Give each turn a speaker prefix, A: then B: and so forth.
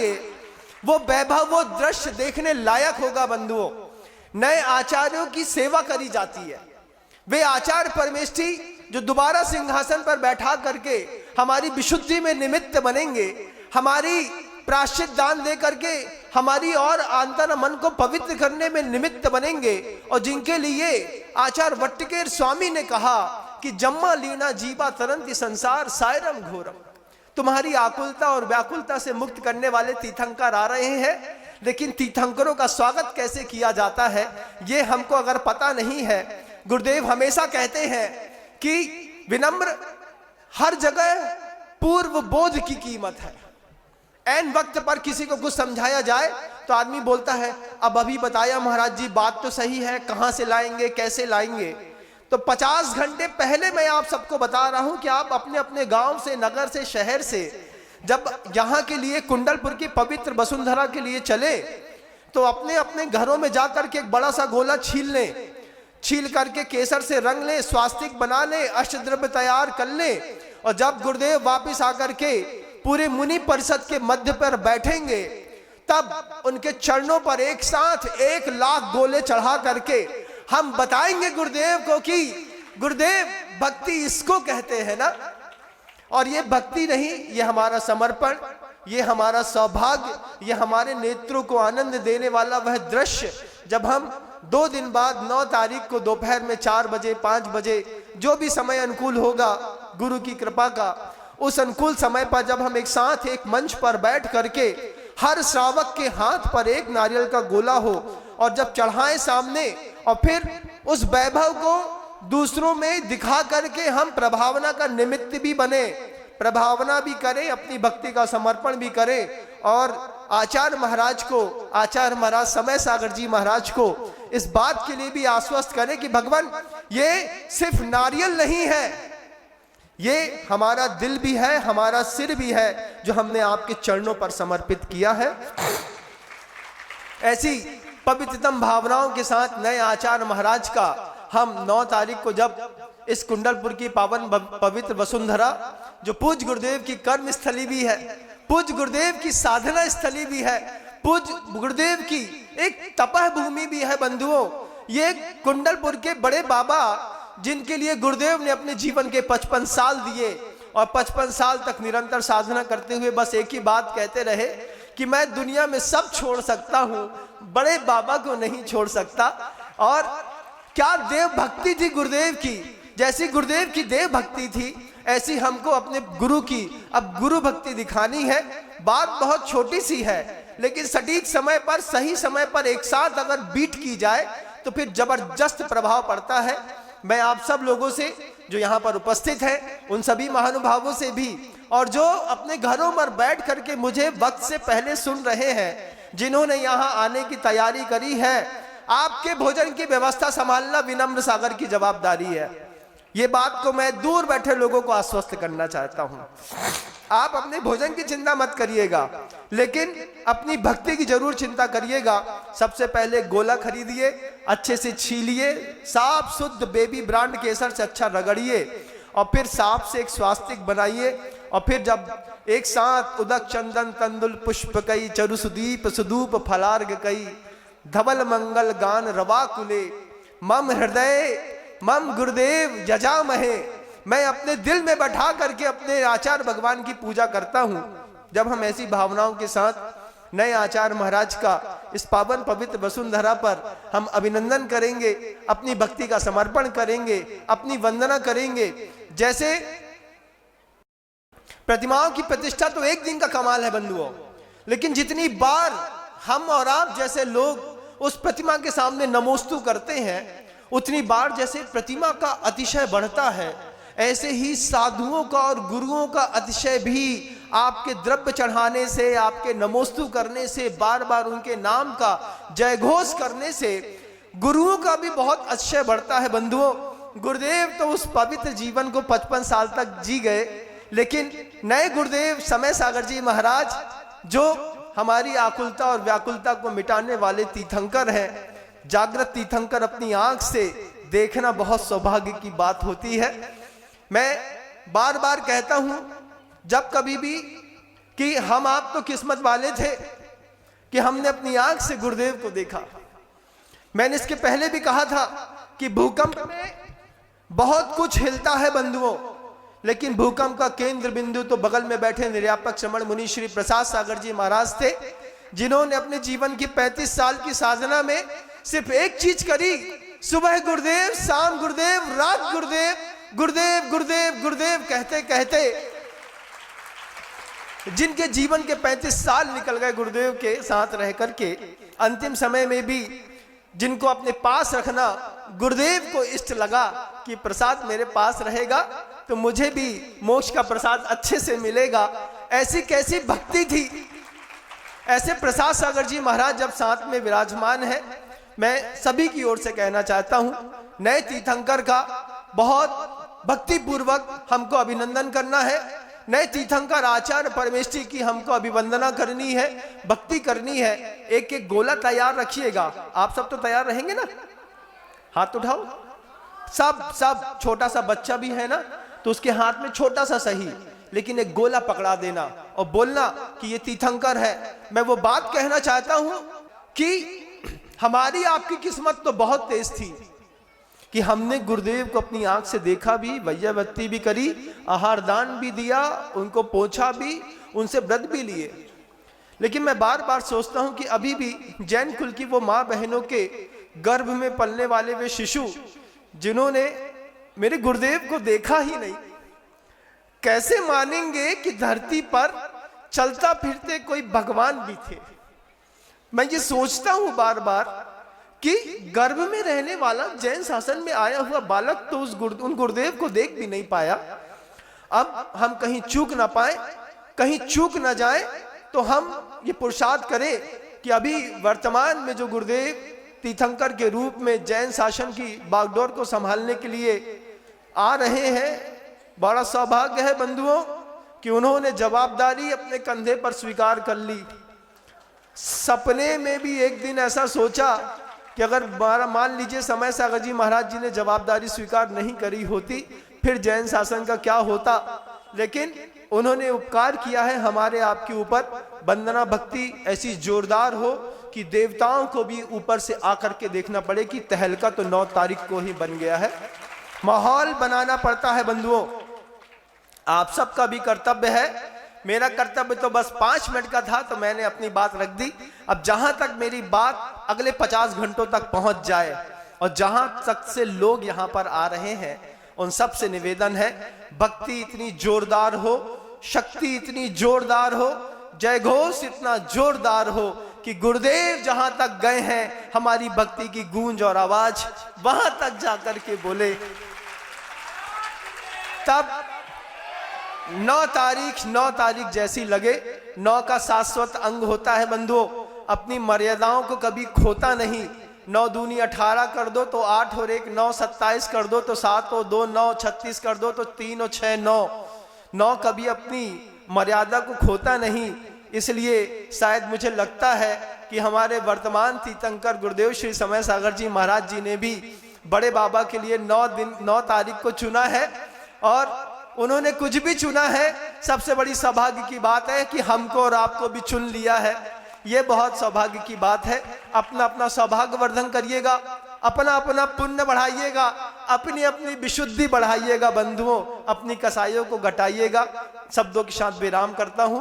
A: आएंगे वो वैभव, वो दृश्य देखने लायक होगा बंधुओं। नए आचार्यों की सेवा करी जाती है। वे आचार्य परमेष्ठी जो दोबारा सिंहासन पर बैठा करके हमारी विशुद्धि में निमित्त बनेंगे, हमारी प्रायश्चित दान दे करके हमारी और आंतर मन को पवित्र करने में निमित्त बनेंगे, और जिनके लिए आचार्य वट्टिकेर स्वामी ने कहा कि जम्मा लीना जीवा तरंती संसार सायरम घोरम। तुम्हारी आकुलता और व्याकुलता से मुक्त करने वाले तीर्थंकर आ रहे हैं, लेकिन तीर्थंकरों का स्वागत कैसे किया जाता है ये हमको अगर पता नहीं है। गुरुदेव हमेशा कहते हैं कि विनम्र हर जगह पूर्व बोध की कीमत है। ऐन वक्त पर किसी को कुछ समझाया जाए तो आदमी बोलता है अब अभी बताया महाराज जी, बात तो सही है, कहां से लाएंगे, कैसे लाएंगे। तो 50 घंटे पहले मैं आप सबको बता रहा हूं कि आप अपने अपने गांव से, नगर से, शहर से जब यहां के लिए कुंडलपुर की पवित्र वसुंधरा के लिए चले तो अपने अपने घरों में जाकर के एक बड़ा सा गोला छील लें, छील करके केसर से रंग लें, स्वास्तिक बना लें, अष्टद्रव्य तैयार कर लें, और जब गुरुदेव वापिस आकर के पूरे मुनि परिषद के मध्य पर बैठेंगे तब उनके चरणों पर एक साथ 1 लाख गोले चढ़ा करके हम बताएंगे गुरुदेव को कि गुरुदेव भक्ति इसको कहते हैं ना। और ये भक्ति नहीं, ये हमारा समर्पण, ये हमारा सौभाग्य, ये हमारे नेत्रों को आनंद देने वाला वह दृश्य जब हम 2 दिन बाद 9 तारीख को दोपहर में 4 बजे 5 बजे जो भी समय अनुकूल होगा गुरु की कृपा का, उस अनुकूल समय पर जब हम एक साथ एक मंच पर बैठ करके हर श्रावक के हाथ पर 1 नारियल का गोला हो और जब चढ़ाएं सामने, और फिर उस वैभव को दूसरों में दिखा करके हम प्रभावना का निमित्त भी बने, प्रभावना भी करें, अपनी भक्ति का समर्पण भी करें, और आचार्य महाराज को, आचार्य महाराज समय सागर जी महाराज को इस बात के लिए भी आश्वस्त करें कि भगवान ये सिर्फ नारियल नहीं है, ये हमारा दिल भी है, हमारा सिर भी है जो हमने आपके चरणों पर समर्पित किया है। ऐसी पवित्रतम भावनाओं के साथ नए आचार्य महाराज का हम 9 तारीख को जब इस कुंडलपुर की पावन पवित्र वसुंधरा जो पूज्य गुरुदेव की कर्म स्थली भी है, पूज्य गुरुदेव की साधना स्थली भी है, पूज्य गुरुदेव की एक तपह भूमि भी है बंधुओं। ये कुंडलपुर के बड़े बाबा जिनके लिए गुरुदेव ने अपने जीवन के 55 साल दिए और 55 साल तक निरंतर साधना करते हुए बस एक ही बात कहते रहे कि मैं दुनिया में सब छोड़ सकता हूं, बड़े बाबा को नहीं छोड़ सकता। और क्या देव भक्ति थी गुरुदेव की, जैसी गुरुदेव की देव भक्ति थी ऐसी हमको अपने गुरु की अब गुरु भक्ति दिखानी है। बात बहुत छोटी सी है, लेकिन सटीक समय पर, सही समय पर एक साथ अगर बीट की जाए तो फिर जबरदस्त प्रभाव पड़ता है। मैं आप सब लोगों से जो यहाँ पर उपस्थित हैं, उन सभी महानुभावों से भी, और जो अपने घरों पर बैठ करके मुझे वक्त से पहले सुन रहे हैं, जिन्होंने यहाँ आने की तैयारी करी है, आपके भोजन की व्यवस्था संभालना विनम्र सागर की जवाबदारी है। ये बात को मैं दूर बैठे लोगों को आश्वस्त करना चाहता हूँ। आप अपने भोजन की चिंता मत करिएगा, लेकिन अपनी भक्ति की जरूर चिंता करिएगा। सबसे पहले गोला खरीदिए, अच्छे से छीलिए, साफ शुद्ध बेबी ब्रांड केसर से अच्छा रगड़िए, और फिर साफ से एक स्वास्तिक बनाइए, और फिर जब एक साथ उदक चंदन तंदुल पुष्प कई चरु सुदीप सुदूप फलार्ग कई धवल मंगल गान रवा कुले मम हृदय मम गुरुदेव जजा महे। मैं अपने दिल में बैठा करके अपने आचार्य भगवान की पूजा करता हूं। जब हम ऐसी भावनाओं के साथ नए आचार्य महाराज का इस पावन पवित्र वसुंधरा पर हम अभिनंदन करेंगे, अपनी भक्ति का समर्पण करेंगे, अपनी वंदना करेंगे। जैसे प्रतिमाओं की प्रतिष्ठा तो एक दिन का कमाल है बंधुओं, लेकिन जितनी बार हम और आप जैसे लोग उस प्रतिमा के सामने नमोस्तु करते हैं, उतनी बार जैसे प्रतिमा का अतिशय बढ़ता है, ऐसे ही साधुओं का और गुरुओं का अतिशय भी आपके द्रव्य चढ़ाने से, आपके नमोस्तु करने से, बार बार उनके नाम का जयघोष करने से गुरुओं का भी बहुत अतिशय बढ़ता है बंधुओं। गुरुदेव तो उस पवित्र जीवन को 55 साल तक जी गए, लेकिन नए गुरुदेव समय सागर जी महाराज जो हमारी आकुलता और व्याकुलता को मिटाने वाले तीर्थंकर हैं, जागृत तीर्थंकर, अपनी आंख से देखना बहुत सौभाग्य की बात होती है। मैं बार बार कहता हूं, जब कभी भी कि हम आप तो किस्मत वाले थे कि हमने अपनी आंख से गुरुदेव को देखा। मैंने इसके पहले भी कहा था कि भूकंप में बहुत कुछ हिलता है बंधुओं, लेकिन भूकंप का केंद्र बिंदु तो बगल में बैठे निर्यापक श्रमण मुनि श्री प्रसाद सागर जी महाराज थे, जिन्होंने अपने जीवन की 35 साल की साधना में सिर्फ एक चीज करी, सुबह गुरुदेव, शाम गुरुदेव, रात गुरुदेव, गुरुदेव गुरुदेव गुरुदेव कहते कहते जिनके जीवन के 35 साल निकल गए गुरुदेव के साथ रह करके, अंतिम समय में भी जिनको अपने पास रखना गुरुदेव को इष्ट लगा कि प्रसाद मेरे पास रहेगा तो मुझे भी मोक्ष का प्रसाद अच्छे से मिलेगा। ऐसी कैसी भक्ति थी। ऐसे प्रसाद सागर जी महाराज जब साथ में विराजमान है, मैं सभी की ओर से कहना चाहता हूं, नए तीर्थंकर का बहुत भक्ति पूर्वक हमको अभिनंदन करना है। नए तीर्थंकर आचार्य परमेष्ठी की हमको अभिवंदना करनी है, भक्ति करनी है। एक एक गोला तैयार रखिएगा। आप सब तो तैयार रहेंगे ना? हाथ उठाओ। सब छोटा सा बच्चा भी है ना, तो उसके हाथ में छोटा सा सही, लेकिन एक गोला पकड़ा देना और बोलना कि ये तीर्थंकर है। मैं वो बात कहना चाहता हूं कि हमारी आपकी किस्मत तो बहुत तेज थी कि हमने गुरुदेव को अपनी आंख से देखा भी, वैयावत्ती भी करी, आहार दान भी दिया, उनको पोछा भी, उनसे व्रत भी लिए। लेकिन मैं बार बार सोचता हूं कि अभी भी जैन कुल की वो माँ बहनों के गर्भ में पलने वाले वे शिशु जिन्होंने मेरे गुरुदेव को देखा ही नहीं, कैसे मानेंगे कि धरती पर चलता फिरते कोई भगवान भी थे। मैं ये सोचता हूं बार बार कि गर्भ में रहने वाला जैन शासन में आया हुआ बालक तो उन गुरुदेव को देख भी नहीं पाया। अब हम कहीं चूक ना पाए, कहीं चूक ना जाए, तो हम ये पुरुषार्थ करें कि अभी वर्तमान में जो गुरुदेव तीर्थंकर के रूप में जैन शासन की बागडोर को संभालने के लिए आ रहे हैं, बड़ा सौभाग्य है बंधुओं कि उन्होंने जवाबदारी अपने कंधे पर स्वीकार कर ली। सपने में भी एक दिन ऐसा सोचा कि अगर मान लीजिए समय सागर जी महाराज जी ने जवाबदारी स्वीकार नहीं करी होती, फिर जैन शासन का क्या होता। लेकिन उन्होंने उपकार किया है हमारे आपके ऊपर। वंदना भक्ति ऐसी जोरदार हो कि देवताओं को भी ऊपर से आकर के देखना पड़े कि तहलका तो 9 तारीख को ही बन गया है। माहौल बनाना पड़ता है बंधुओं, आप सबका भी कर्तव्य है। मेरा कर्तव्य तो बस 5 मिनट का था, तो मैंने अपनी बात रख दी। अब जहां तक मेरी बात अगले 50 घंटों तक पहुंच जाए और जहां तक से लोग यहां पर आ रहे हैं, उन सब से निवेदन है, भक्ति इतनी जोरदार हो, शक्ति इतनी जोरदार हो, जय घोष इतना जोरदार हो कि गुरुदेव जहां तक गए हैं, हमारी भक्ति की गूंज और आवाज वहां तक जाकर के बोले। तब 9 तारीख जैसी लगे। 9 का शाश्वत अंग होता है बंधुओं, अपनी मर्यादाओं को कभी खोता नहीं। 9 दूनी 18 कर दो तो 8 और 1 9, 27 कर दो तो 7 और 2 9, 36 कर दो तो 3 और 6 9। 9 कभी अपनी मर्यादा को खोता नहीं। इसलिए शायद मुझे लगता है कि हमारे वर्तमान तीर्थंकर गुरुदेव श्री समय सागर जी महाराज जी ने भी बड़े बाबा के लिए 9 तारीख को चुना है। और उन्होंने कुछ भी चुना है, सबसे बड़ी सौभाग्य की बात है कि हमको और आपको भी चुन लिया है। ये बहुत सौभाग्य की बात है। अपना अपना सौभाग्य वर्धन करिएगा, अपना अपना पुण्य बढ़ाइएगा, अपनी अपनी विशुद्धि बढ़ाइएगा बंधुओं, अपनी कसाइयों को घटाइएगा। शब्दों के साथ विराम करता हूं